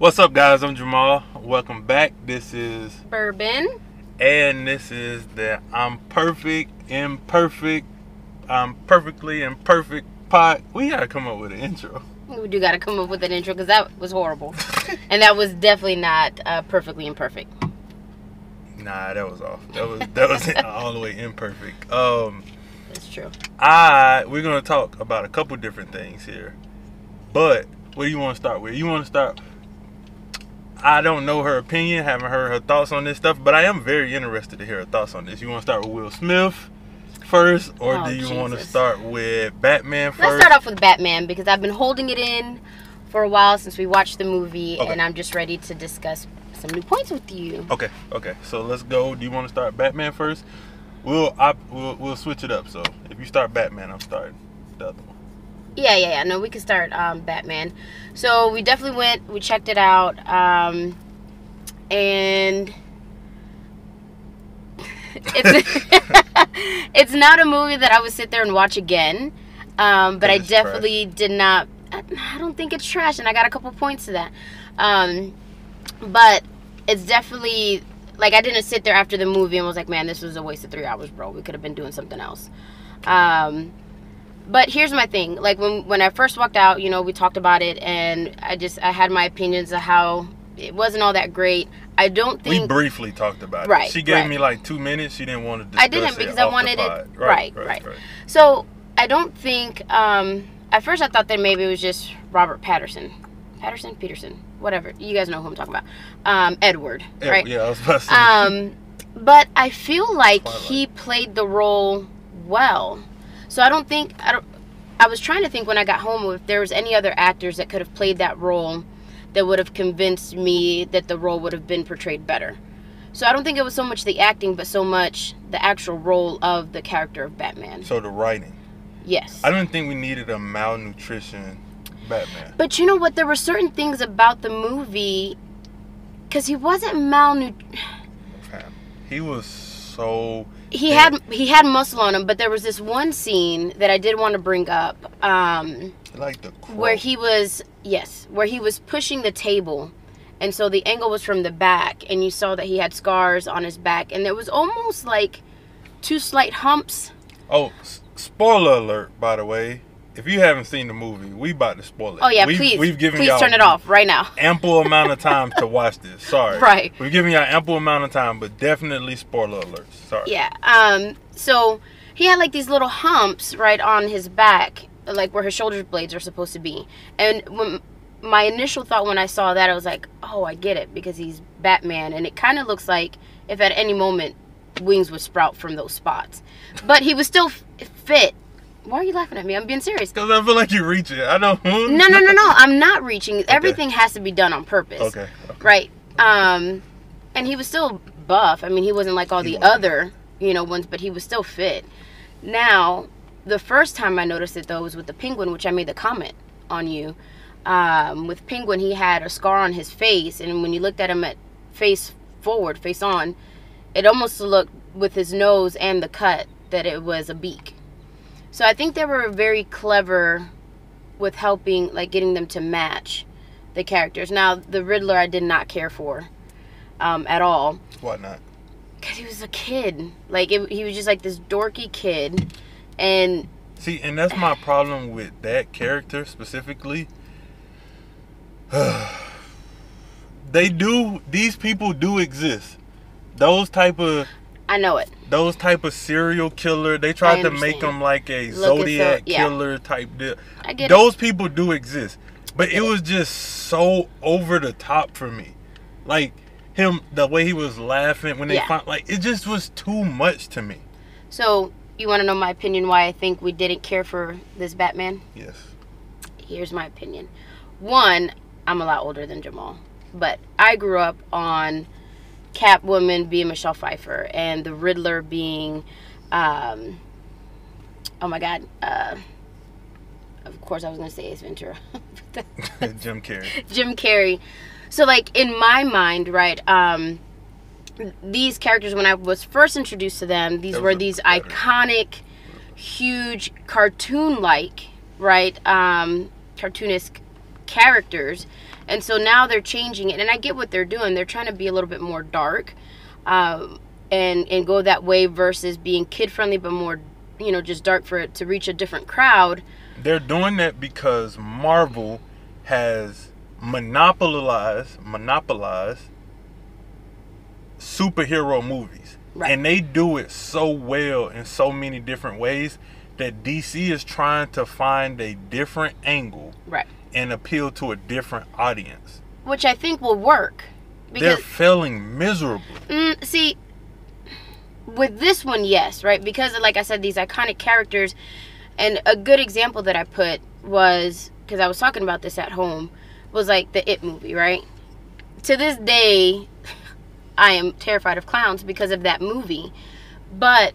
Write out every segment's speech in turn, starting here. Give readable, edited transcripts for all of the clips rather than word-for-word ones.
What's up, guys? I'm Jamal. Welcome back. This is Bourbon. And this is the I'm perfectly imperfect pod. We gotta come up with an intro. We do gotta come up with an intro because that was horrible. And that was definitely not perfectly imperfect. Nah, that was off. That was all the way imperfect. That's true. We're gonna talk about a couple different things here. But what do you want to start with? You want to start? I don't know her opinion, haven't heard her thoughts on this stuff, but I am very interested to hear her thoughts on this. You want to start with Will Smith first, or do you want to start with Batman first? Let's start off with Batman because I've been holding it in for a while since we watched the movie, Okay. and I'm just ready to discuss some new points with you. Okay. So let's go. Do you want to start Batman first? We'll switch it up. So if you start Batman, I'm starting the other one. Yeah. No, we can start Batman. So we definitely we checked it out, and it's not a movie that I would sit there and watch again. But I definitely did not. I don't think it's trash, and I got a couple points to that. But it's definitely like I didn't sit there after the movie and was like, man, this was a waste of 3 hours, bro. We could have been doing something else. But here's my thing. Like when I first walked out, we talked about it, and I had my opinions of how it wasn't all that great. I don't think we briefly talked about it. Right. She gave me like 2 minutes. She didn't want to discuss I didn't because I wanted it right. So I don't think. At first, I thought that maybe it was just Robert Peterson, whatever. You guys know who I'm talking about. Edward, right? Yeah, I was about to say. But I feel like he played the role well. So I was trying to think when I got home if there was any other actors that could have played that role that would have convinced me that the role would have been portrayed better. So I don't think it was so much the acting, but so much the actual role of the character of Batman. So the writing. Yes. I don't think we needed a malnutrition Batman. But you know what? There were certain things about the movie because he wasn't He was so. He had muscle on him, but there was this one scene that I did want to bring up, like the crow. where he was pushing the table, and so the angle was from the back, and you saw that he had scars on his back, and there was almost like 2 slight humps. Oh, spoiler alert! By the way, if you haven't seen the movie, we about to spoil it. Oh yeah, we've given please y'all turn it off right now. Ample amount of time to watch this. Sorry. Right. We've given y'all ample amount of time, but definitely spoiler alerts. Sorry. Yeah. So he had like these little humps right on his back, like where his shoulder blades are supposed to be. And when my initial thought when I saw that, I was like, oh, I get it, because he's Batman, and it kind of looks like if at any moment wings would sprout from those spots. But he was still fit. Why are you laughing at me? I'm being serious. Because I feel like you're reaching. I don't. No. I'm not reaching. Okay. Everything has to be done on purpose. Okay. Right. And he was still buff. I mean, he wasn't like all the other, ones, but he was still fit. Now, the first time I noticed it, though, was with the Penguin, which I made the comment on you. With Penguin, he had a scar on his face, and when you looked at him at face forward, face on, it almost looked, with his nose and the cut, that it was a beak. So I think they were very clever with helping, like getting them to match the characters. Now, the Riddler I did not care for at all. Why not? Because he was a kid. Like, he was just like this dorky kid. And see, and that's my problem with that character specifically. These people do exist. Those type of... I know it. Those type of serial killer, they tried to make them like a Zodiac killer type deal. I get those people do exist, but it was just so over the top for me. Like him, the way he was laughing when they found, like, it just was too much to me. So you want to know my opinion why I think we didn't care for this Batman? Yes. Here's my opinion. One, I'm a lot older than Jamal, but I grew up on Catwoman being Michelle Pfeiffer and the Riddler being oh my god, of course I was gonna say Ace Ventura. Jim Carrey. So like in my mind, right, these characters, when I was first introduced to them, these were these iconic, huge cartoon like, right, cartoonish characters, And so now they're changing it, and I get what they're doing. They're trying to be a little bit more dark, and go that way versus being kid friendly, but more, you know, just dark for it to reach a different crowd. They're doing that because Marvel has monopolized superhero movies. Right. And they do it so well in so many different ways that DC is trying to find a different angle, right, and appeal to a different audience. Which I think will work. They're failing miserably. See, with this one, yes, right? Because, like I said, these iconic characters, and a good example that I put was, because I was talking about this at home, was like the It movie, right? To this day, I am terrified of clowns because of that movie. But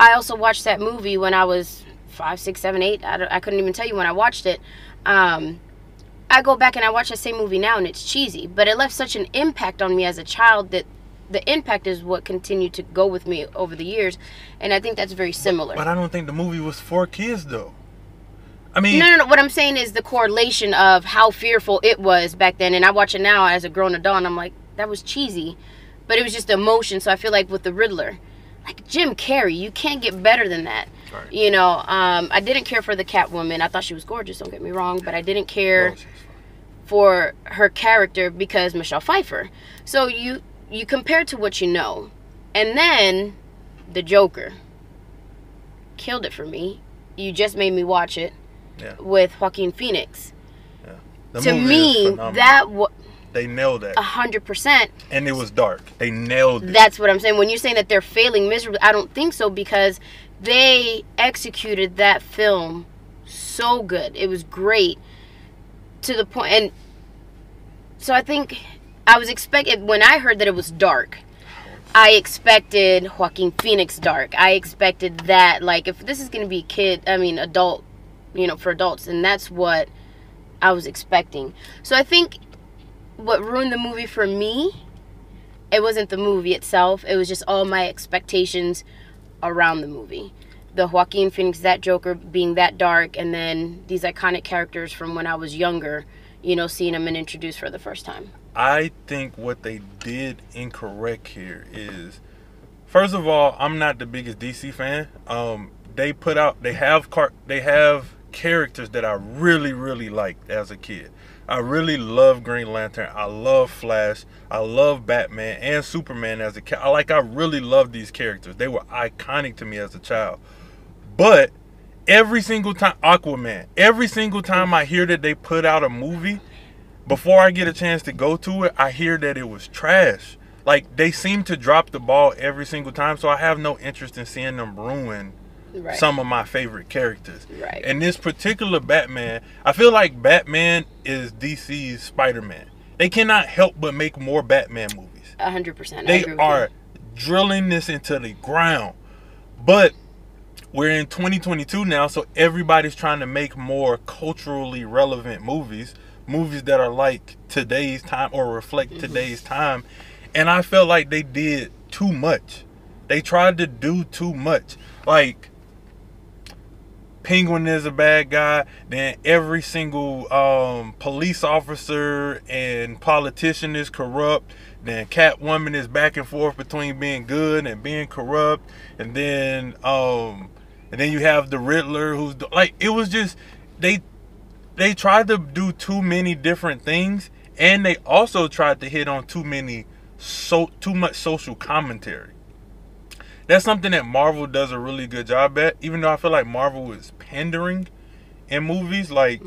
I also watched that movie when I was 5, 6, 7, 8. I couldn't even tell you when I watched it. I go back and I watch the same movie now, and it's cheesy. But it left such an impact on me as a child that the impact is what continued to go with me over the years. And I think that's very similar. But I don't think the movie was for kids, though. I mean... No. What I'm saying is the correlation of how fearful it was back then. And I watch it now as a grown adult, and I'm like, that was cheesy. But it was just the emotion. So I feel like with the Riddler, like Jim Carrey, you can't get better than that. Right. You know, I didn't care for the Catwoman. I thought she was gorgeous, don't get me wrong. But I didn't care for her character because Michelle Pfeiffer. So you compare to what you know. And then the Joker killed it for me. You just made me watch it. Yeah. With Joaquin Phoenix. Yeah. To me, they nailed that 100%. And it was dark. They nailed it. That's what I'm saying. When you're saying that they're failing miserably, I don't think so, because they executed that film so good. It was great to the point. And so I think I was expecting, when I heard that it was dark, I expected Joaquin Phoenix dark. I expected that, like, if this is going to be adult, you know, for adults, and that's what I was expecting. So I think what ruined the movie for me, it wasn't the movie itself. It was just all my expectations around the movie. The Joaquin Phoenix, that Joker being that dark, and then these iconic characters from when I was younger, you know, seeing them and introduced for the first time. I think what they did incorrect here is, first of all, I'm not the biggest DC fan. They have characters that I really, really liked as a kid. I really love Green Lantern. I love Flash. I love Batman and Superman as a kid. I really love these characters. They were iconic to me as a child. But every single time, Aquaman, every single time I hear that they put out a movie, before I get a chance to go to it, I hear that it was trash. Like, they seem to drop the ball every single time, so I have no interest in seeing them ruin some of my favorite characters. Right. And this particular Batman, I feel like Batman is DC's Spider-Man. They cannot help but make more Batman movies. 100%. They are drilling this into the ground. But we're in 2022 now, so everybody's trying to make more culturally relevant movies that are like today's time or reflect today's time. And I felt like they did too much. They tried to do too much. Like, Penguin is a bad guy, then every single police officer and politician is corrupt, then Catwoman is back and forth between being good and being corrupt, and then you have the Riddler, who's like, it was just, they tried to do too many different things, and they also tried to hit on too much social commentary. That's something that Marvel does a really good job at, even though I feel like Marvel is pandering in movies. Like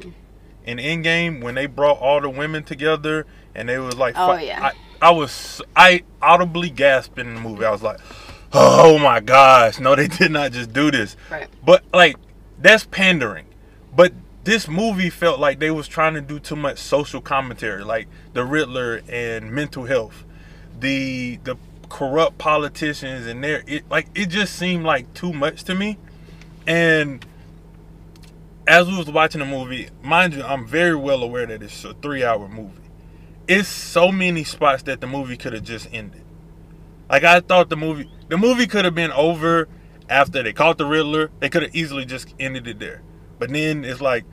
in Endgame, when they brought all the women together and they was like, I audibly gasped in the movie. I was like, oh my gosh, no, they did not just do this. Right. But like, that's pandering. But this movie felt like they was trying to do too much social commentary, like the Riddler and mental health, the corrupt politicians, and it just seemed like too much to me. And as we was watching the movie, mind you, I'm very well aware that it's a 3-hour movie. It's so many spots that the movie could have just ended. Like, I thought the movie could have been over after they caught the Riddler. They could have easily just ended it there. But then it's like,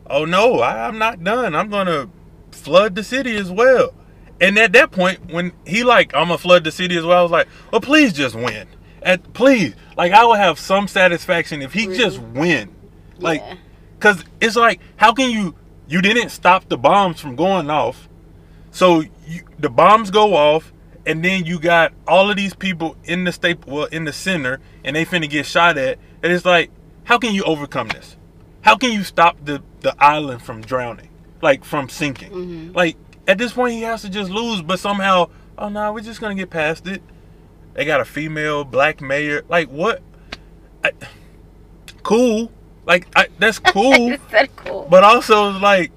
oh no, I'm not done. I'm gonna flood the city as well. And at that point, when he like, I'm gonna flood the city as well, I was like, well, please just win. Please, like, I would have some satisfaction if he just win. Like, Yeah. cause it's like, how can you didn't stop the bombs from going off, so the bombs go off, and then you got all of these people in the center, and they finna get shot at, and it's like, how can you overcome this? How can you stop the island from drowning, like from sinking? Mm-hmm. Like, at this point, he has to just lose, but somehow, oh no, we're just gonna get past it. They got a female black mayor. Like, what? Cool. Like, that's cool. That's cool. But also, it's like,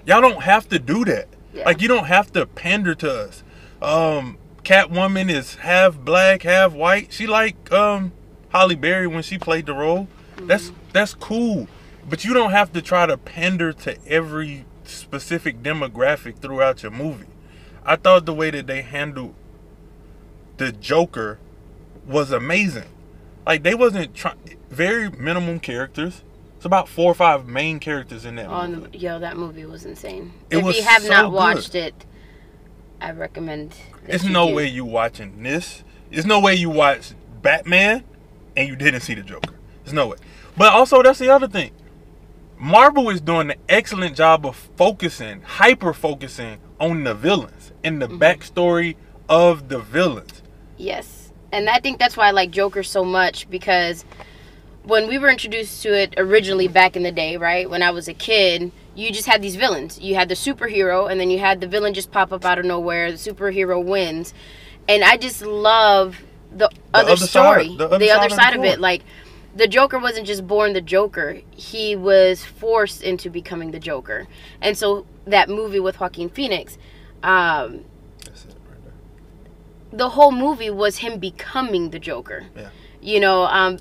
y'all don't have to do that. Yeah. Like, you don't have to pander to us. Catwoman is half black, half white. She like Halle Berry when she played the role. Mm-hmm. That's cool. But you don't have to try to pander to every specific demographic throughout your movie. I thought the way that they handled the Joker was amazing. Like, they wasn't very minimum characters. It's about 4 or 5 main characters in that movie. That movie was insane. It If was you have so not good. watched it, I recommend that There's you no do. way you watching this. There's no way you watch Batman and you didn't see the Joker. There's no way. But also, that's the other thing. Marvel is doing an excellent job of hyper-focusing on the villains and the backstory of the villains. Yes. And I think that's why I like Joker so much, because when we were introduced to it originally back in the day, right, when I was a kid, you just had these villains. You had the superhero, and then you had the villain just pop up out of nowhere. The superhero wins. And I just love the other story. The other side of it. Like, the Joker wasn't just born the Joker. He was forced into becoming the Joker. And so that movie with Joaquin Phoenix, That's it right there. the whole movie was him becoming the Joker. Yeah. You know,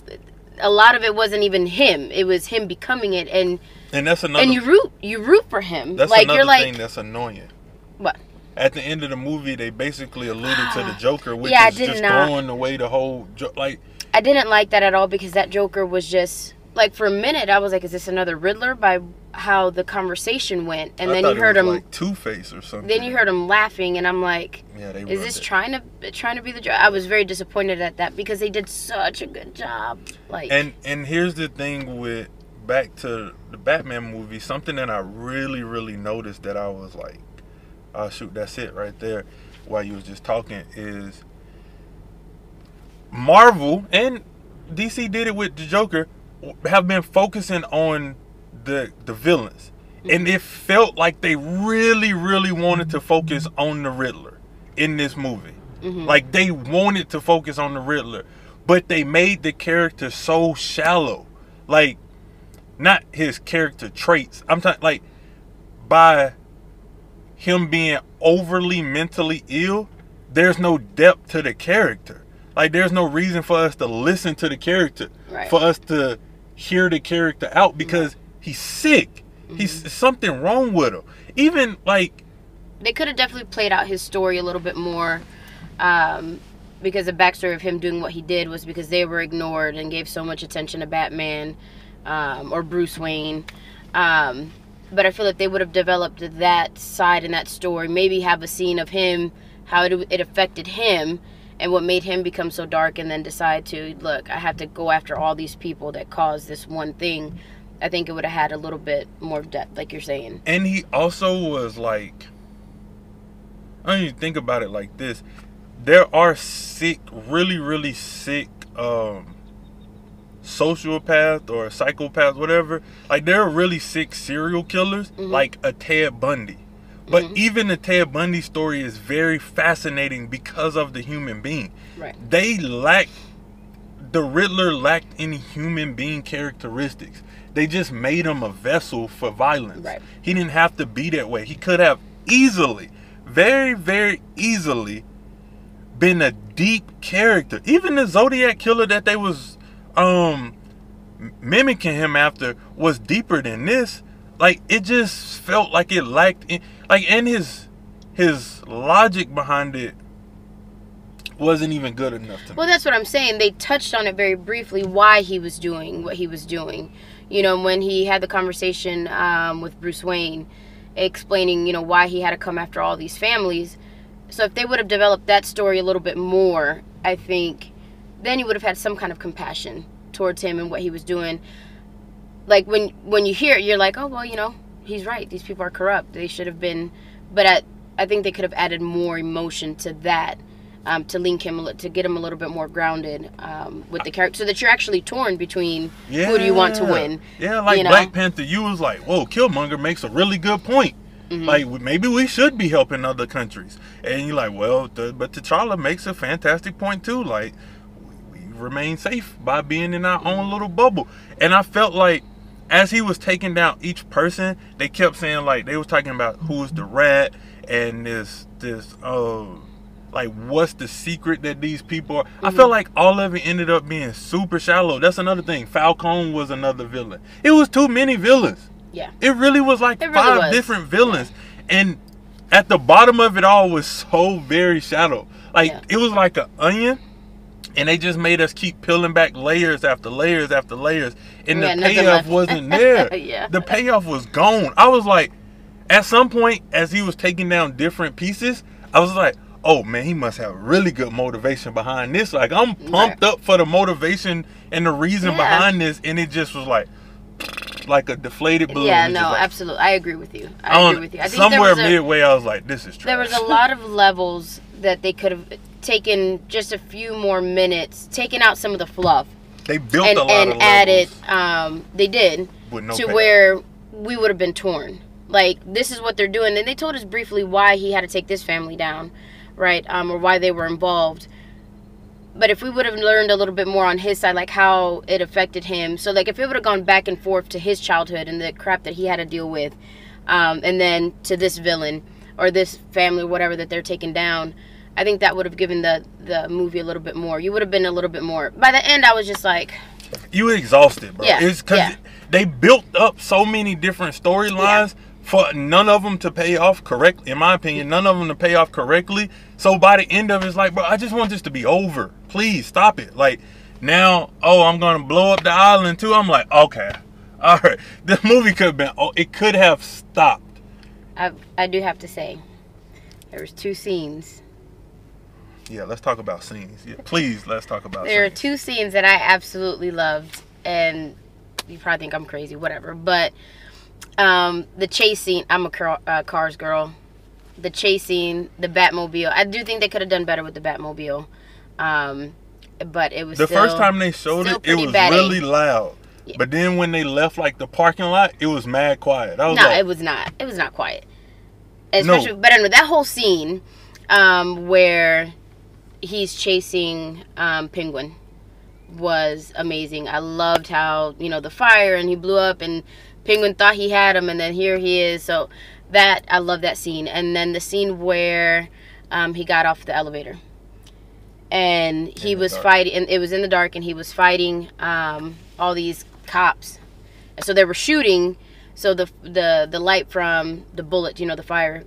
a lot of it wasn't even him. It was him becoming it, and that's another. and you root for him. That's like, another you're like, thing that's annoying. What? At the end of the movie, they basically alluded to the Joker, which Yeah, I is did just not- throwing away the whole like. I didn't like that at all, because that Joker was just like, for a minute I was like, is this another Riddler? By how the conversation went, and then you heard him. like Two-Face or something. Then you heard him laughing, and I'm like, Yeah, they is rubbed this it. trying to be the Joker? I was very disappointed at that, because they did such a good job. Like, And here's the thing with back to the Batman movie, something that I really, really noticed that I was like, oh shoot, that's it right there, while you was just talking, is Marvel and DC did it with the Joker, have been focusing on the villains. And it felt like they really, really wanted to focus on the Riddler in this movie. Like, they wanted to focus on the Riddler, but they made the character so shallow. Like, not his character traits. I'm talking, like, by him being overly mentally ill, there's no depth to the character. Like, there's no reason for us to listen to the character, Right. for us to hear the character out, because he's sick. He's something wrong with him. Even like, they could have definitely played out his story a little bit more, because the backstory of him doing what he did was because they were ignored and gave so much attention to Batman, or Bruce Wayne. But I feel like they would have developed that side in that story. Maybe have a scene of him, how it affected him, and what made him become so dark, and then decide to, look, I have to go after all these people that caused this one thing. I think it would have had a little bit more depth, like you're saying. and he also was like, I don't even think about it like this. There are sick, really, really sick sociopath or psychopath, whatever. Like, there are really sick serial killers, like a Ted Bundy. But even the Ted Bundy story is very fascinating because of the human being. Right. The Riddler lacked any human being characteristics. They just made him a vessel for violence. Right. He didn't have to be that way. He could have easily, very, very easily, been a deep character. Even the Zodiac killer that they was mimicking him after was deeper than this. Like, it just felt like it lacked, and his logic behind it wasn't even good enough to me. Well, that's what I'm saying. They touched on it very briefly, why he was doing what he was doing. You know, when he had the conversation with Bruce Wayne, explaining, you know, why he had to come after all these families. So if they would have developed that story a little bit more, I think then you would have had some kind of compassion towards him and what he was doing. Like when you hear it, you're like, oh, well, you know, he's right. These people are corrupt. They should have been. But I think they could have added more emotion to that, to link him, to get him a little bit more grounded with the character, so that you're actually torn between who do you want to win. Yeah, like, you know? Black Panther, you was like, whoa, Killmonger makes a really good point. Like, maybe we should be helping other countries. And you're like, well, but T'Challa makes a fantastic point too. Like, we remain safe by being in our own little bubble. And I felt like as he was taking down each person, they kept saying, like, they was talking about who's the rat and this like, what's the secret that these people are. I felt like all of it ended up being super shallow. That's another thing. Falcone was another villain. It was too many villains. Yeah. It really was like five different villains. Yeah. And at the bottom of it all was so very shallow. Like, it was like an onion. And they just made us keep peeling back layers after layers after layers. And the payoff wasn't there. The payoff was gone. I was like, at some point, as he was taking down different pieces, I was like, oh man, he must have really good motivation behind this. Like, I'm pumped up for the motivation and the reason behind this. And it just was like a deflated balloon. Yeah, no, like, absolutely. I agree with you. I agree with you. I think somewhere midway, I was like, this is trash. There was a lot of levels that they could have taken just a few more minutes, taken out some of the fluff. They built a lot of added, levels. They did, to where we would have been torn. Like, this is what they're doing. And they told us briefly why he had to take this family down, right? Or why they were involved. But if we would have learned a little bit more on his side, like how it affected him. So, like, if it would have gone back and forth to his childhood and the crap that he had to deal with, and then to this villain or this family, whatever, that they're taking down, I think that would have given the movie a little bit more. You would have been a little bit more. By the end, I was just like... You were exhausted, bro. Yeah, it's because they built up so many different storylines for none of them to pay off correctly. In my opinion, none of them to pay off correctly. So by the end of it, it's like, bro, I just want this to be over. Please, stop it. Like, now, oh, I'm going to blow up the island too. I'm like, okay. All right. This movie could have been... Oh, it could have stopped. I do have to say, there was 2 scenes... Yeah, let's talk about scenes. Yeah, please, let's talk about There scenes. are 2 scenes that I absolutely loved, and you probably think I'm crazy, whatever. But the chase scene, I'm a Cars girl. The chase scene, the Batmobile. I do think they could have done better with the Batmobile. But it was the first time they showed it, it was really loud. Yeah. But then when they left, like, the parking lot, it was mad quiet. I was like, it was not. It was not quiet. Especially, but anyway, that whole scene where he's chasing Penguin was amazing. I loved how, you know, the fire and he blew up and Penguin thought he had him and then here he is. So that, I love that scene. And then the scene where he got off the elevator and he was fighting, and it was in the dark, and he was fighting all these cops. So they were shooting, so the light from the bullet, you know, the fire,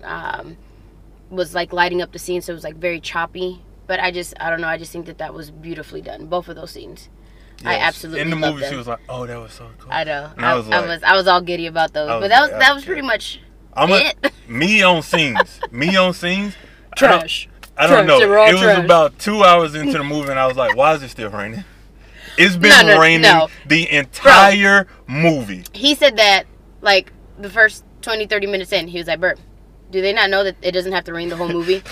was like lighting up the scene, so it was like very choppy. But I don't know, I just think that was beautifully done, both of those scenes. Yes. I absolutely in the loved movie them. She was like, oh, that was so cool. I know. I was all giddy about those. But that was pretty much it. Me on scenes. Trash. I don't know. It was about 2 hours into the movie and I was like, why is it still raining? It's been raining the entire movie. He said that like the first 20, 30 minutes in. He was like, Bert, do they not know that it doesn't have to rain the whole movie?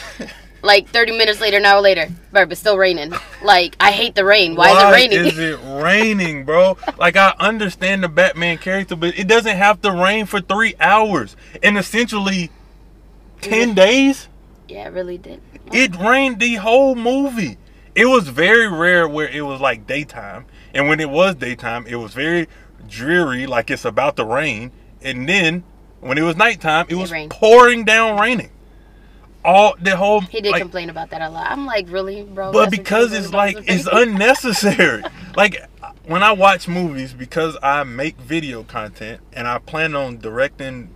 Like 30 minutes later, an hour later, Bert, it's still raining. Like, I hate the rain. Why is it raining? Why is it raining, bro? Like, I understand the Batman character, but it doesn't have to rain for 3 hours and essentially 10 days. Yeah, it really did. It rained the whole movie. It was very rare where it was like daytime. And when it was daytime, it was very dreary, like it's about to rain. And then when it was nighttime, it was pouring down raining. He did complain about that a lot. I'm like, really, bro? But because it's like, it's unnecessary. Like, when I watch movies, because I make video content and I plan on directing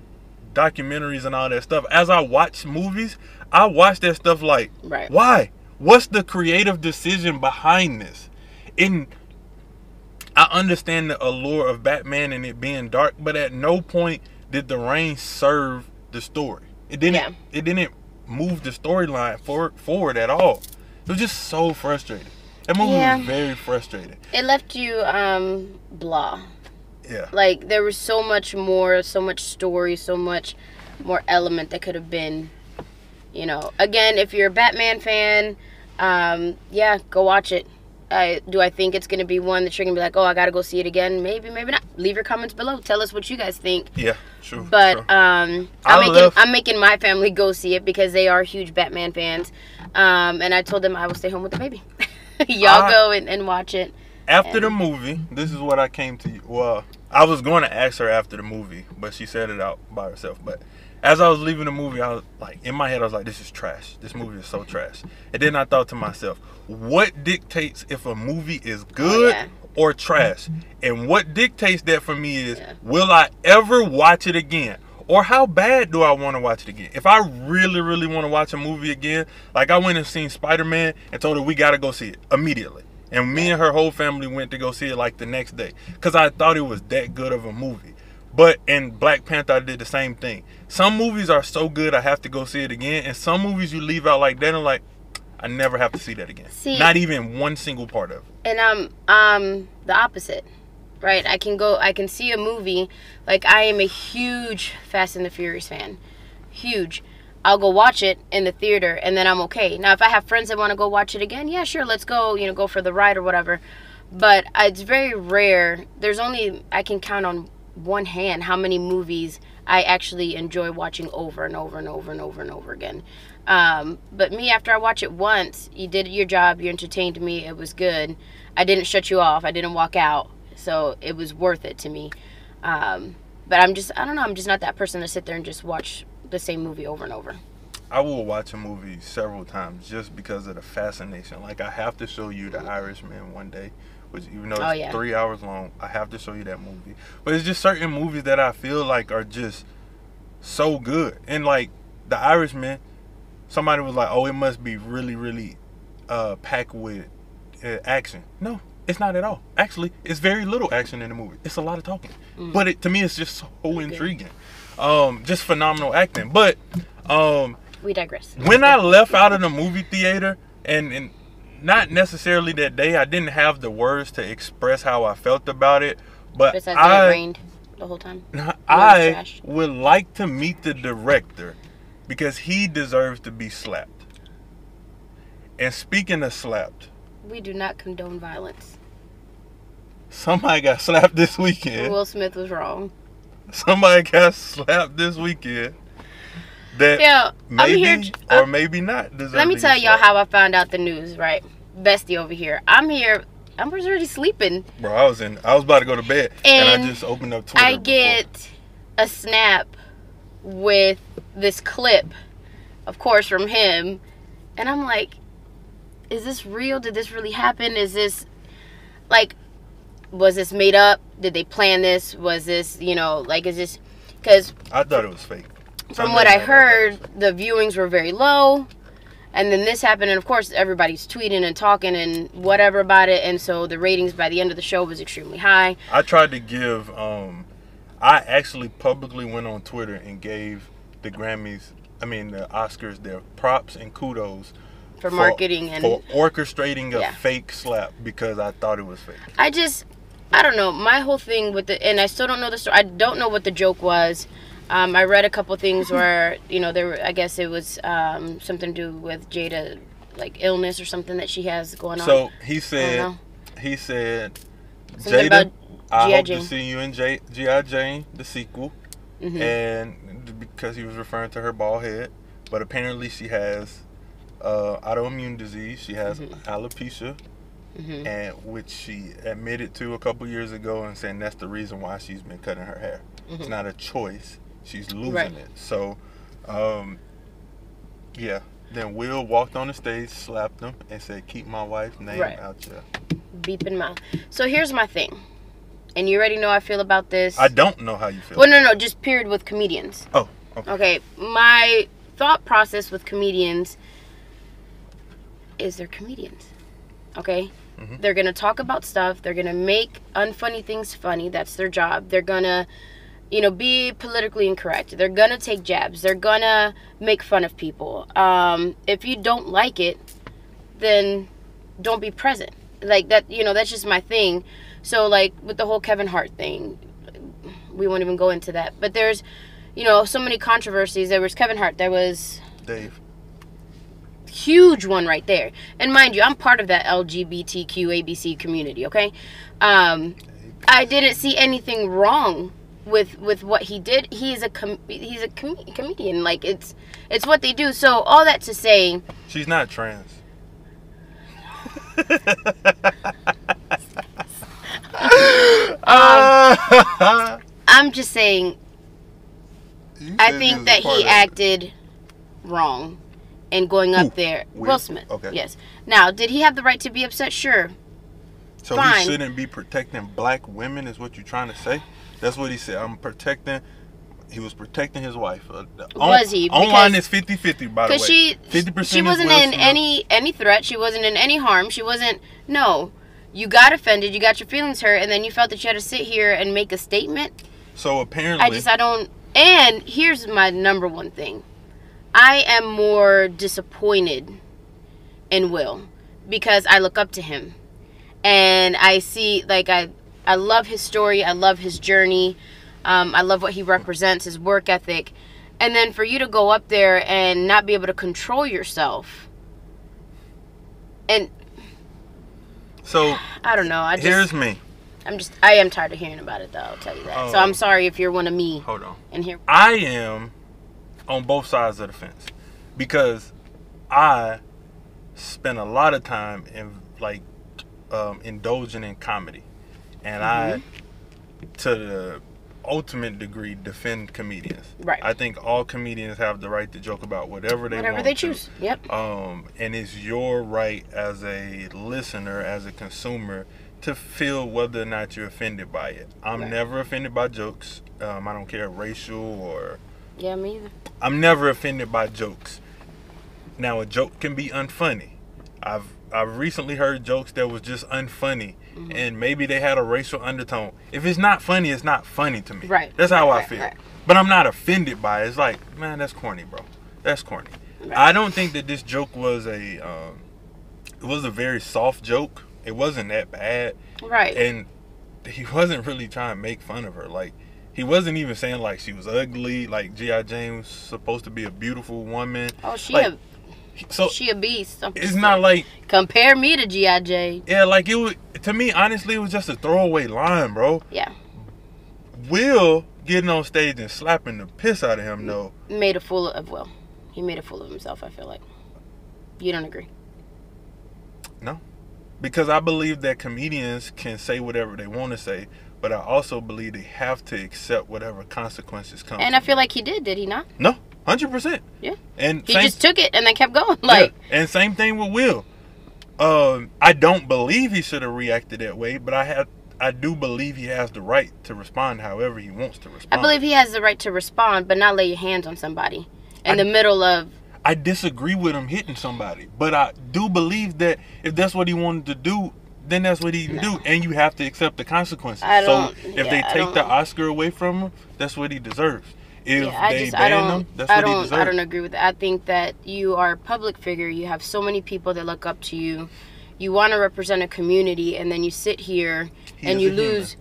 documentaries and all that stuff, as I watch movies, I watch that stuff like, why? What's the creative decision behind this? And I understand the allure of Batman and it being dark, but at no point did the rain serve the the story. It didn't. Yeah. It didn't move the storyline forward at all. It was just so frustrating. That movie was very frustrating. It left you blah. Yeah. Like, there was so much more, so much story, so much more element that could have been, you know. Again, if you're a Batman fan, yeah, go watch it. Do I think it's going to be one that you're going to be like, oh, I got to go see it again? Maybe, maybe not. Leave your comments below. Tell us what you guys think. Yeah, sure. But sure. I'm making my family go see it because they are huge Batman fans. And I told them I will stay home with the baby. Y'all go and watch it. After the movie, this is what I came to you. Well, I was going to ask her after the movie, but she said it out by herself. But as I was leaving the movie, I was like, in my head, I was like, this is trash. This movie is so trash. And then I thought to myself, what dictates if a movie is good or trash? And what dictates that for me is, will I ever watch it again? Or how bad do I want to watch it again? If I really, really want to watch a movie again, like I went and seen Spider-Man and told her we got to go see it immediately. And me and her whole family went to go see it like the next day. Because I thought it was that good of a movie. But in Black Panther, I did the same thing. Some movies are so good, I have to go see it again. And some movies you leave out like that and like, I never have to see that again. Not even one single part of it. And I'm the opposite. Right? I can see a movie. Like, I am a huge Fast and the Furious fan. Huge. I'll go watch it in the theater and then I'm okay. Now, if I have friends that want to go watch it again, yeah, sure, let's go, you know, go for the ride or whatever. But it's very rare. I can count on one hand how many movies I actually enjoy watching over and over and over and over and over again. But me, after I watch it once, you did your job, you entertained me, it was good. I didn't shut you off, I didn't walk out. So it was worth it to me. But I don't know, I'm just not that person to sit there and just watch the same movie over and over. I will watch a movie several times just because of the fascination. Like, I have to show you The Irishman one day, which even though it's 3 hours long, I have to show you that movie. But it's just certain movies that I feel like are just so good. And like The Irishman, somebody was like, oh, it must be really, really packed with action. No, it's not at all. Actually, it's very little action in the movie. It's a lot of talking. But to me, it's just so intriguing. Just phenomenal acting. But we digress. When I left out of the movie theater, and not necessarily that day, I didn't have the words to express how I felt about it. But besides that it rained the whole time. I would like to meet the director because he deserves to be slapped. And speaking of slapped, we do not condone violence. Somebody got slapped this weekend. Will Smith was wrong. Somebody got slapped this weekend that maybe or maybe not deserve. Let me tell y'all how I found out the news, right? Bestie over here. I'm already sleeping. Bro, I was about to go to bed and I just opened up Twitter. I get a snap with this clip, of course, from him. And I'm like, is this real? Did this really happen? Is this, like, was this made up? Did they plan this? Was this, you know, like, is this, because I thought it was fake. From what I heard, the viewings were very low. And then this happened, and of course, everybody's tweeting and talking and whatever about it. And so the ratings by the end of the show was extremely high. I tried to give, I actually publicly went on Twitter and gave the the Oscars their props and kudos for marketing and for orchestrating a fake slap because I thought it was fake. I don't know. My whole thing with and I still don't know the story. I don't know what the joke was. I read a couple things where, you know, I guess it was something to do with Jada, like illness or something that she has going on. So he said, something Jada, I hope to see you in G.I. Jane, the sequel. And because he was referring to her bald head. But apparently she has autoimmune disease. She has alopecia. And which she admitted to a couple years ago and saying that's the reason why she's been cutting her hair. It's not a choice. She's losing it. So, Then Will walked on the stage, slapped him, and said, keep my wife's name out your beeping mouth. So here's my thing. And you already know how I feel about this. I don't know how you feel. Well, no, just period with comedians. Oh, okay. My thought process with comedians is they're comedians. Okay? They're going to talk about stuff. They're going to make unfunny things funny. That's their job. They're going to you know, be politically incorrect. They're gonna take jabs. They're gonna make fun of people. If you don't like it, then don't be present. Like that, you know, that's just my thing. So like with the whole Kevin Hart thing, we won't even go into that. But there's, you know, so many controversies. There was Kevin Hart. There was Dave. Huge one right there. And mind you, I'm part of that LGBTQ ABC community. Okay, I didn't see anything wrong with what he did. He's a comedian. Like it's what they do. So all that to say, she's not trans. I'm just saying, I think that he acted wrong in going up there. Will Smith. Okay. Yes. Now, did he have the right to be upset? Sure. So Fine. He shouldn't be protecting black women, is what you're trying to say? That's what he said. He was protecting his wife. Was he? Online is 50-50, by the way. Because she wasn't in any threat. She wasn't in any harm. She wasn't. No. You got offended. You got your feelings hurt, and then you felt that you had to sit here and make a statement. So apparently, I don't. And here's my number one thing. I am more disappointed in Will because I look up to him, and I see, like, I love his story. I love his journey. I love what he represents, his work ethic. And then for you to go up there and not be able to control yourself. And so I don't know. Here's me. I am tired of hearing about it, though. I'll tell you that. So I'm sorry if you're one of me. Hold on. And here I am on both sides of the fence because I spend a lot of time in indulging in comedy, and I, to the ultimate degree, defend comedians. Right. I think all comedians have the right to joke about whatever they want. choose. Yep. And it's your right as a listener, as a consumer, to feel whether or not you're offended by it. I'm never offended by jokes. I don't care racial or. Yeah, me either. I'm never offended by jokes. Now, a joke can be unfunny. I've recently heard jokes that was just unfunny, and maybe they had a racial undertone. If it's not funny, it's not funny to me. Right. That's how I feel. Right. But I'm not offended by it. It's like, man, that's corny, bro. That's corny. Right. I don't think that this joke was it was a very soft joke. It wasn't that bad. Right. And he wasn't really trying to make fun of her. Like, he wasn't even saying like she was ugly. Like G.I. Jane was supposed to be a beautiful woman. Oh, she a beast. It's not like compare me to G.I. Jane. Yeah, like it was, to me, honestly, it was just a throwaway line, bro. Yeah. Will getting on stage and slapping the piss out of him, though. Made a fool of Will. He made a fool of himself, I feel like. You don't agree? No. Because I believe that comedians can say whatever they want to say, but I also believe they have to accept whatever consequences come. And I feel like he did he not? No, 100%. Yeah. And he just took it and then kept going. Like, yeah. And same thing with Will. I don't believe he should have reacted that way, but I do believe he has the right to respond however he wants to respond. I believe he has the right to respond, but not lay your hands on somebody in the middle of. I disagree with him hitting somebody, but I do believe that if that's what he wanted to do, then that's what he can do, and you have to accept the consequences. So if they take the Oscar away from him, that's what he deserves. If they ban him, that's what he deserves. I don't agree with that. I think that you are a public figure. You have so many people that look up to you. You want to represent a community, and then you sit here and you lose.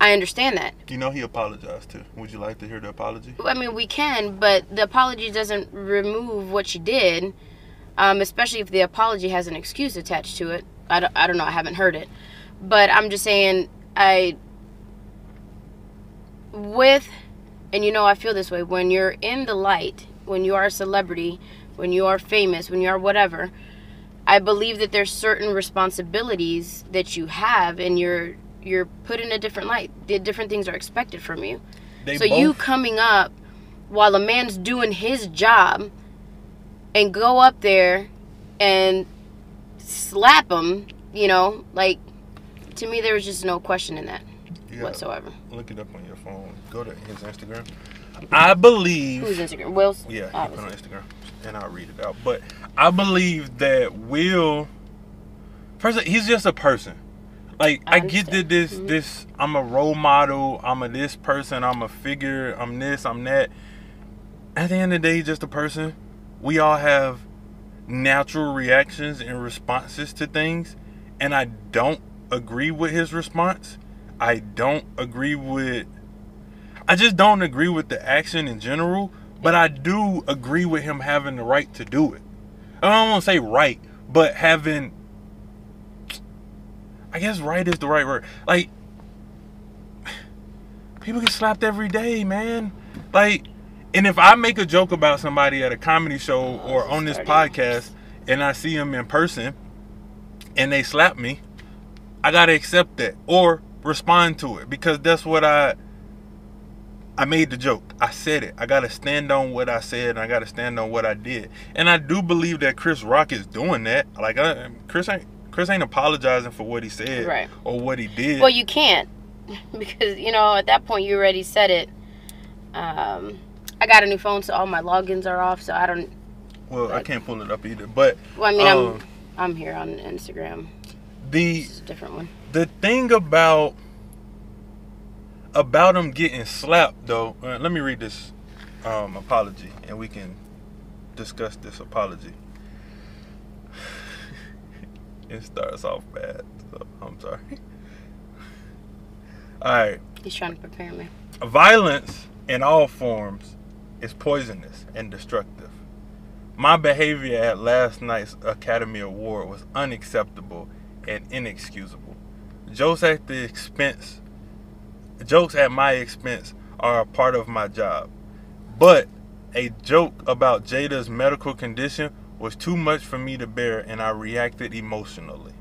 I understand that. You know, he apologized too. Would you like to hear the apology? I mean, we can, but the apology doesn't remove what you did, especially if the apology has an excuse attached to it. I don't know. I haven't heard it. But I'm just saying, and you know, I feel this way. When you're in the light, when you are a celebrity, when you are famous, when you are whatever, I believe that there's certain responsibilities that you have, and you're put in a different light. Different things are expected from you. You coming up while a man's doing his job and go up there and slap him, you know, like, to me there was just no question in that whatsoever. Look it up on your phone. Go to his Instagram. I believe. Who's Instagram? Will's? Yeah, he put on Instagram, and I'll read it out. But I believe that Will, first, he's just a person. Like, I get that this, I'm a role model, I'm a this person, I'm a figure, I'm this, I'm that. At the end of the day, just a person. We all have natural reactions and responses to things. And I don't agree with his response. I just don't agree with the action in general. But I do agree with him having the right to do it. I don't want to say right, but having... I guess right is the right word. Like, people get slapped every day, man. Like, and if I make a joke about somebody at a comedy show or on this podcast, and I see them in person, and they slap me, I gotta accept that or respond to it, because that's what I made the joke. I said it. I gotta stand on what I said, and I gotta stand on what I did. And I do believe that Chris Rock is doing that. Like, Chris ain't apologizing for what he said or what he did. Well, you can't, because, you know, at that point you already said it. I got a new phone, so all my logins are off, so I don't... Well, I can't pull it up either, but... Well, I mean, I'm here on Instagram. This is a different one. The thing about him getting slapped, though... let me read this apology, and we can discuss this apology. It starts off bad, so I'm sorry. Alright. He's trying to prepare me. Violence in all forms is poisonous and destructive. My behavior at last night's Academy Award was unacceptable and inexcusable. Jokes at my expense are a part of my job. But a joke about Jada's medical condition was too much for me to bear, and I reacted emotionally.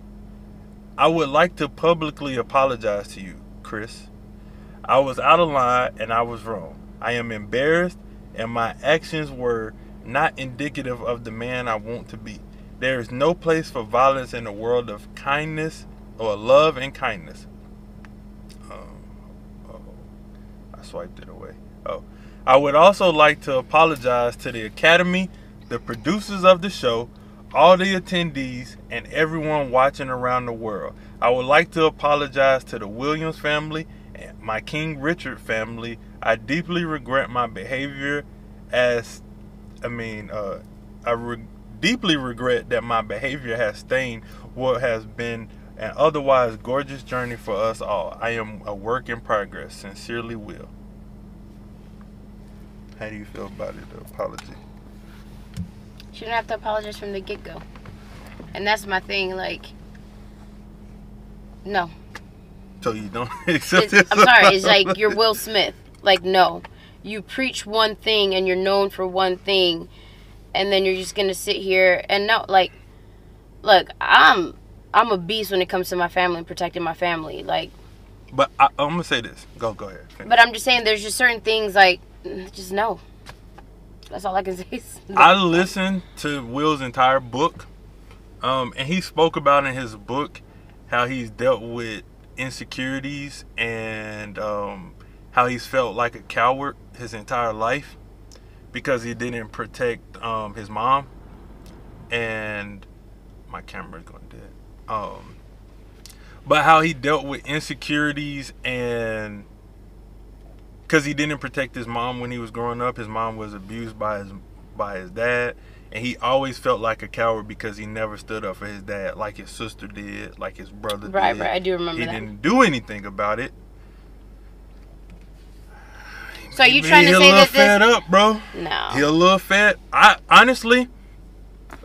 I would like to publicly apologize to you, Chris. I was out of line and I was wrong. I am embarrassed, and my actions were not indicative of the man I want to be. There is no place for violence in the world of kindness or love and kindness. I swiped it away. I would also like to apologize to the Academy, the producers of the show, all the attendees, and everyone watching around the world. I would like to apologize to the Williams family and my King Richard family. I deeply regret my behavior deeply regret that my behavior has stained what has been an otherwise gorgeous journey for us all. I am a work in progress. Sincerely, Will. How do you feel about it, the apology? She didn't have to apologize from the get-go. And that's my thing, like, no. So you don't accept it? I'm sorry, it's like you're Will Smith. Like, no. You preach one thing and you're known for one thing, and then you're just going to sit here and no, like, look, I'm a beast when it comes to my family and protecting my family. Like, but I'm going to say this. Go ahead. Finish. But I'm just saying there's just certain things, like, just no. That's all I can say. I listened to Will's entire book, and he spoke about in his book how he's dealt with insecurities and how he's felt like a coward his entire life because he didn't protect his mom. And my camera's going dead. But how he dealt with insecurities, and because he didn't protect his mom when he was growing up. His mom was abused by his dad, and he always felt like a coward because he never stood up for his dad like his sister did, like his brother did. Right, I do remember that. He didn't do anything about it. So you trying to say that this... fed up, bro. No. He a little fed. Honestly,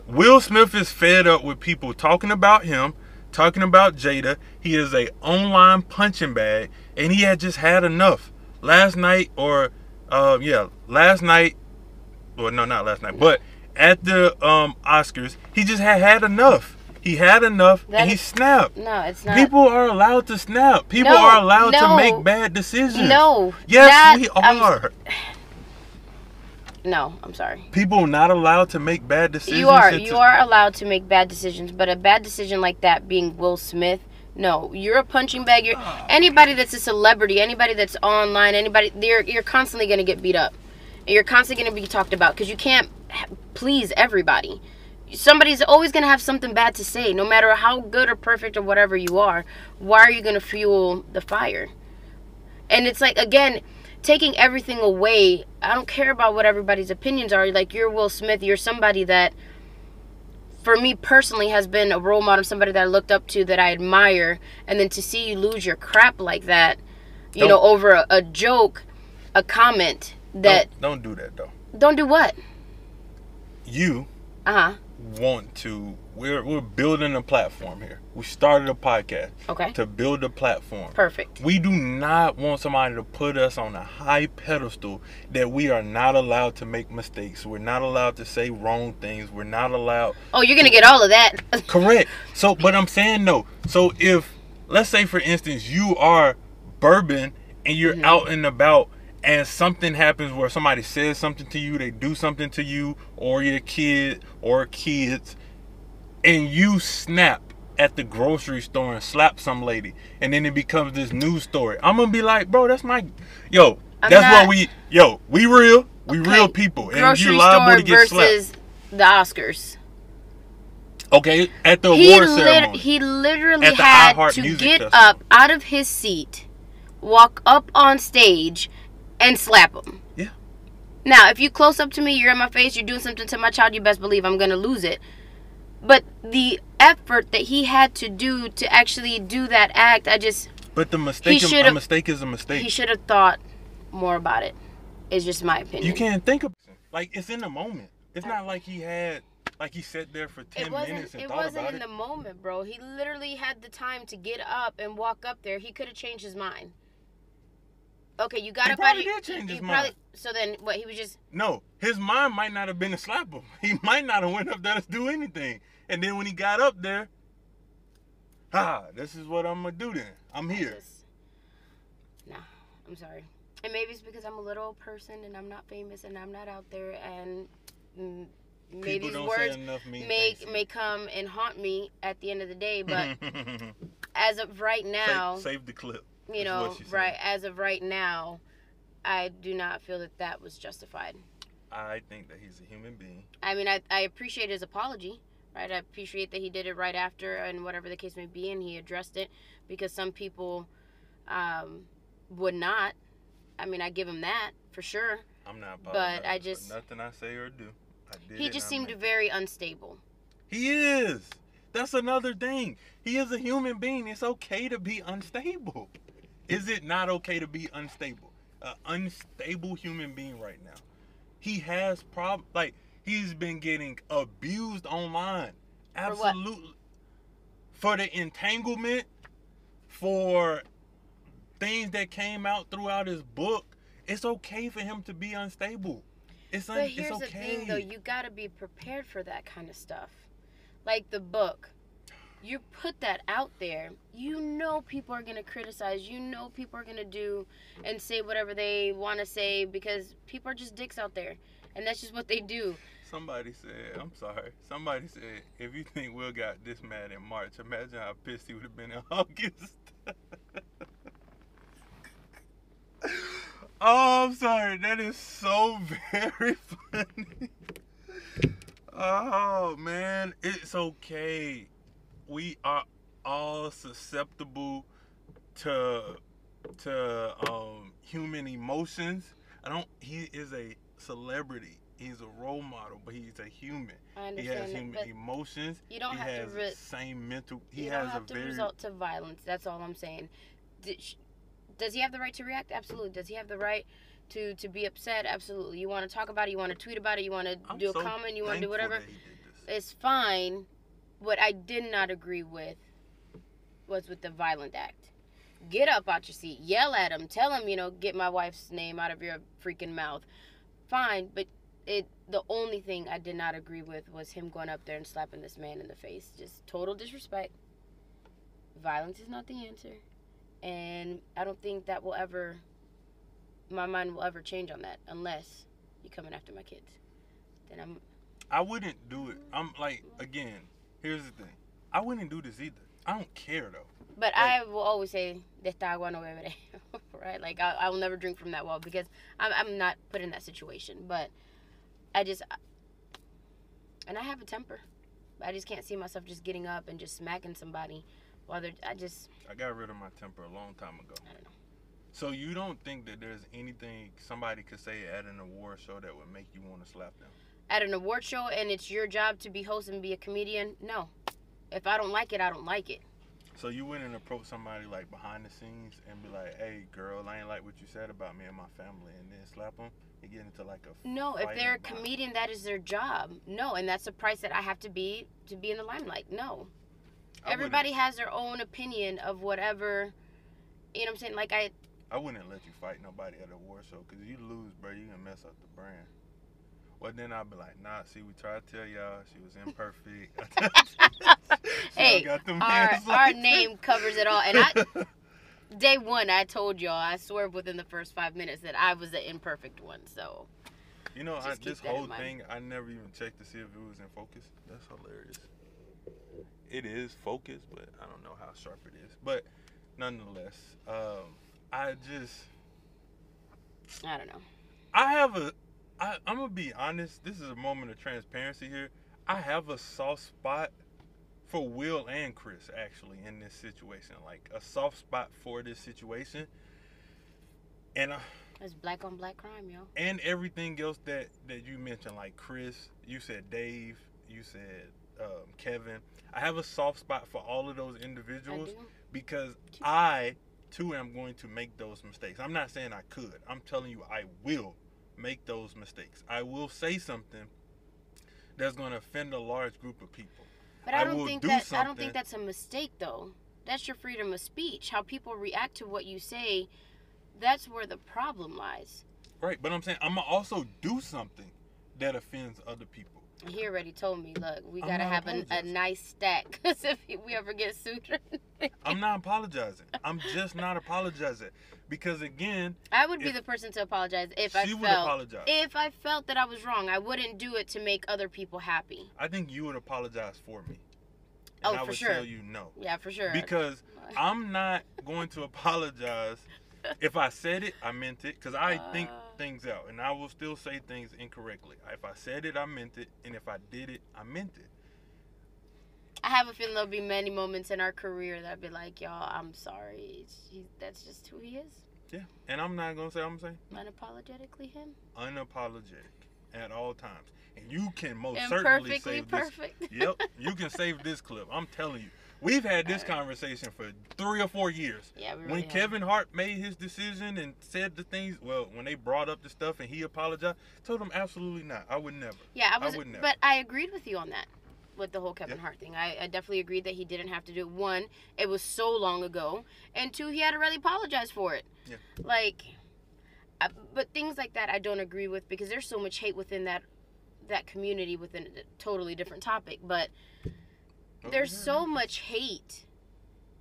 Will Smith is fed up with people talking about him, talking about Jada. He is a online punching bag, and he had just had enough. Last night, well, not last night, but at the Oscars, he just had enough. He had enough, and he snapped. No, it's not. People are allowed to snap. People are allowed to make bad decisions. No. Yes, we are. No, I'm sorry. People not allowed to make bad decisions. You are allowed to make bad decisions, but a bad decision like that being Will Smith, no, you're a punching bag. You're anybody that's a celebrity, anybody that's online, you're constantly going to get beat up. You're constantly going to be talked about because you can't please everybody. somebody's always going to have something bad to say, no matter how good or perfect or whatever you are. Why are you going to fuel the fire? And it's like, again, taking everything away. I don't care about what everybody's opinions are. Like, you're Will Smith. You're somebody that, for me personally, has been a role model, somebody that I looked up to, that I admire. And then to see you lose your crap like that, you know, over a joke, a comment that... Don't do that, though. Don't do what? You... Uh-huh. Want to... We're building a platform here. We started a podcast. Okay. To build a platform. Perfect. We do not want somebody to put us on a high pedestal that we are not allowed to make mistakes. We're not allowed to say wrong things. We're not allowed... Oh, you're going to get all of that. Correct. So, but I'm saying, though, so if, let's say, for instance, you are Bourbon and you're out and about and something happens where somebody says something to you, they do something to you or your kid or kids, and you snap at the grocery store and slap some lady, and then it becomes this news story. I'm gonna be like, bro, that's my... Yo, we real. We real people. And you liable to get slapped. Versus the Oscars. Okay, at the award ceremony. He literally had to get up out of his seat, walk up on stage, and slap him. Yeah. Now, if you close up to me, you're in my face, you're doing something to my child, you best believe I'm going to lose it. But the effort that he had to do to actually do that act, But a mistake is a mistake. He should have thought more about it. It's just my opinion. You can't think of... Like, it's in the moment. It's not like he had... Like, he sat there for 10 minutes and thought about it. It wasn't in the moment, bro. He literally had the time to get up and walk up there. He could have changed his mind. Okay, you got up out of... He probably did change his mind. So then, what, he was just... No, his mind might not have been to slap him. He might not have went up there to do anything. And then when he got up there, this is what I'm going to do then. I'm here. Nah, I'm sorry. And maybe it's because I'm a little person and I'm not famous and I'm not out there, and maybe these words may come and haunt me at the end of the day, but as of right now... Save the clip. You know, right, as of right now, I do not feel that that was justified. I think that he's a human being. I mean, I appreciate his apology, right? I appreciate that he did it right after and whatever the case may be, and he addressed it, because some people would not. I mean, I give him that for sure. I'm not apologizing but I just for nothing I say or do. He just seemed very unstable. He is. That's another thing. He is a human being. It's okay to be unstable. Is it not okay to be unstable? An unstable human being right now. He has problems. Like, he's been getting abused online. Absolutely. For the entanglement, for things that came out throughout his book. It's okay for him to be unstable. But here's the thing, though. You got to be prepared for that kind of stuff. Like the book. You put that out there, you know people are going to criticize, you know people are going to do and say whatever they want to say, because people are just dicks out there, and that's just what they do. Somebody said, if you think Will got this mad in March, imagine how pissed he would have been in August. Oh, I'm sorry, that is so very funny. Oh, man, it's okay. We are all susceptible to human emotions. He is a celebrity. He's a role model, but he's a human. I understand. He has human emotions. You don't have to same mental. You don't have to resort to violence. That's all I'm saying. Does he have the right to react? Absolutely. Does he have the right to be upset? Absolutely. You want to talk about it? You want to tweet about it? You want to do a comment? You want to do whatever? It's fine. What I did not agree with was with the violent act. Get up out your seat. Yell at him. Tell him, get my wife's name out of your freaking mouth. Fine, but the only thing I did not agree with was him going up there and slapping this man in the face. Just total disrespect. Violence is not the answer. And I don't think that my mind will ever change on that, unless you're coming after my kids. Then I wouldn't do it. I'm like, again, here's the thing. I wouldn't do this either. I don't care, though. But I will always say, de esta agua no beberé. Right? Like, I will never drink from that well, because I'm not put in that situation. But and I have a temper. I just can't see myself just getting up and just smacking somebody while they're. I got rid of my temper a long time ago. I don't know. So you don't think that there's anything somebody could say at an award show that would make you want to slap them? At an award show and it's your job to be host and be a comedian? No. If I don't like it, I don't like it. So you wouldn't approach somebody like behind the scenes and be like, "Hey, girl, I ain't like what you said about me and my family," and then slap them and get into like a no. If they're a comedian, that is their job. No, and that's the price that I have to be in the limelight. No. Everybody has their own opinion of whatever. You know what I'm saying? Like I wouldn't let you fight nobody at a award show because you lose, bro. You gonna mess up the brand. Well, then I'll be like, nah, see, we tried to tell y'all she was imperfect. Hey, our name covers it all. And day one, I told y'all, I swear within the first 5 minutes that I was the imperfect one. So, you know, this whole thing, I never even checked to see if it was in focus. That's hilarious. It is focused, but I don't know how sharp it is. But nonetheless, I don't know. I'm going to be honest. This is a moment of transparency here. I have a soft spot for Will and Chris, actually, in this situation. Like, a soft spot for this situation. And it's black on black crime, yo. And everything else that you mentioned, like Chris, you said Dave, you said Kevin. I have a soft spot for all of those individuals because I, too, am going to make those mistakes. I'm not saying I could. I'm telling you I will make those mistakes. I will say something that's going to offend a large group of people. But I don't think that's a mistake, though. That's your freedom of speech. How people react to what you say, that's where the problem lies. Right, but I'm saying I'm going to also do something that offends other people. He already told me, look, we got to have a nice stack because if we ever get sued. I'm not apologizing. I'm just not apologizing. Because, again... I would be the person to apologize if I felt that I was wrong. I wouldn't do it to make other people happy. I think you would apologize for me. And I would tell you no. Yeah, for sure. Because I'm not going to apologize. If I said it, I meant it. Because I think things out. And I will still say things incorrectly. If I said it, I meant it. And if I did it, I meant it. I have a feeling there'll be many moments in our career that I'd be like, y'all, I'm sorry. That's just who he is. Yeah. And I'm not going to say I'm saying. Unapologetically him. Unapologetic at all times. And you can most certainly save perfect. this. Yep. You can save this clip. I'm telling you. We've had this conversation for 3 or 4 years. Yeah, we really when Kevin Hart made his decision and said the things, well, when they brought up the stuff and he apologized, told him absolutely not. I would never. Yeah, I would never. But I agreed with you on that. With the whole Kevin Hart thing. I definitely agreed that he didn't have to do it. 1, it was so long ago. And 2, he had to really apologize for it. Yeah. Like, but things like that I don't agree with because there's so much hate within that community within a totally different topic. But there's so much hate.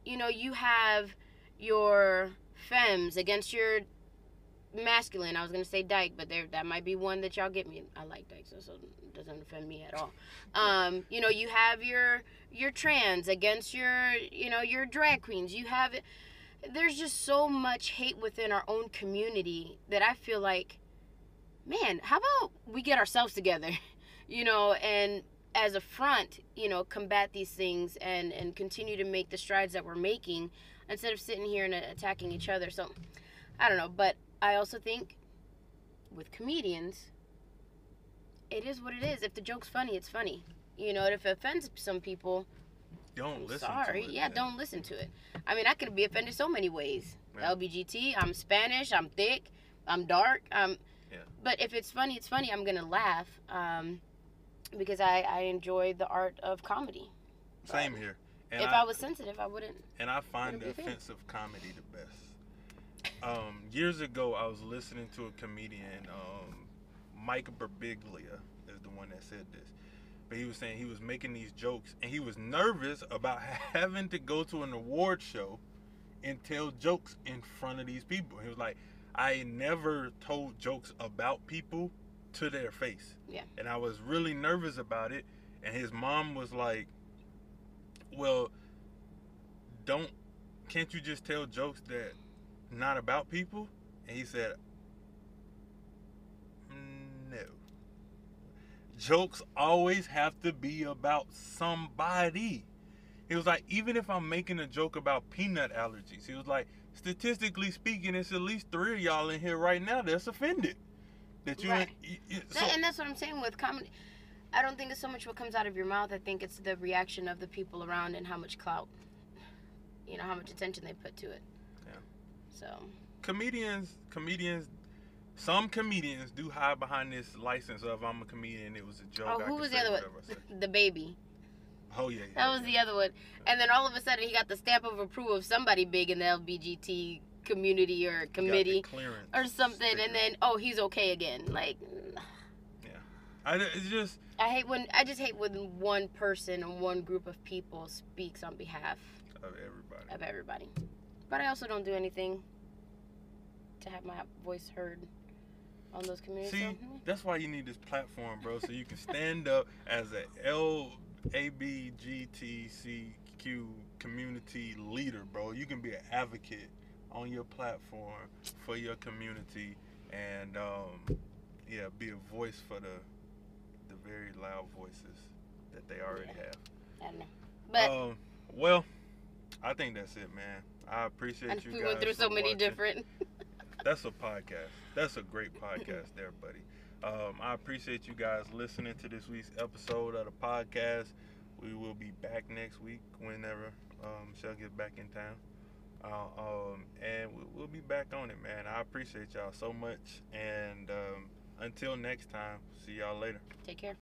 You know, you have your femmes against your masculine. I was going to say dyke, but that might be one that y'all get me. I like dyke, so it doesn't offend me at all. You know, you have your trans against your drag queens. There's just so much hate within our own community that I feel like, man, how about we get ourselves together, you know, and as a front, you know, combat these things and continue to make the strides that we're making instead of sitting here and attacking each other. So, I don't know, but I also think with comedians, it is what it is. If the joke's funny, it's funny. You know, if it offends some people, don't listen to it. Yeah, don't listen to it. I mean, I could be offended so many ways. Yeah. LBGT, I'm Spanish, I'm thick, I'm dark. But if it's funny, it's funny. I'm going to laugh because I enjoy the art of comedy. Same here. And if I was sensitive, I wouldn't. And I find the offensive comedy the best. Years ago, I was listening to a comedian, Mike Birbiglia is the one that said this. But he was saying he was making these jokes, and he was nervous about having to go to an award show and tell jokes in front of these people. He was like, I never told jokes about people to their face. Yeah. And I was really nervous about it. And his mom was like, well, can't you just tell jokes that not about people? And he said, no. jokes always have to be about somebody. He was like, even if I'm making a joke about peanut allergies, he was like, statistically speaking, it's at least 3 of y'all in here right now that's offended. That you, Right. so, And that's what I'm saying with comedy. I don't think it's so much what comes out of your mouth. I think it's the reaction of the people around and how much clout, how much attention they put to it. Yeah. So comedians, some comedians do hide behind this license of I'm a comedian. It was a joke. Oh, who was the other one? The Baby. Oh yeah. That was the other one. And then all of a sudden he got the stamp of approval of somebody big in the LGBT community or committee or something, sticker. And then he's okay again. Like, yeah, I just hate when one person and one group of people speaks on behalf of everybody. But I also don't do anything to have my voice heard on those communities. See, that's why you need this platform, bro, so you can stand up as a LGBTQ community leader, bro. You can be an advocate on your platform for your community and be a voice for the very loud voices that they already have. I don't know. But well, I think that's it, man. I appreciate you guys. We went through so many different. That's a podcast. That's a great podcast there, buddy. I appreciate you guys listening to this week's episode of the podcast. We will be back next week whenever Michelle gets back in town. And we'll be back on it, man. I appreciate y'all so much. And until next time, see y'all later. Take care.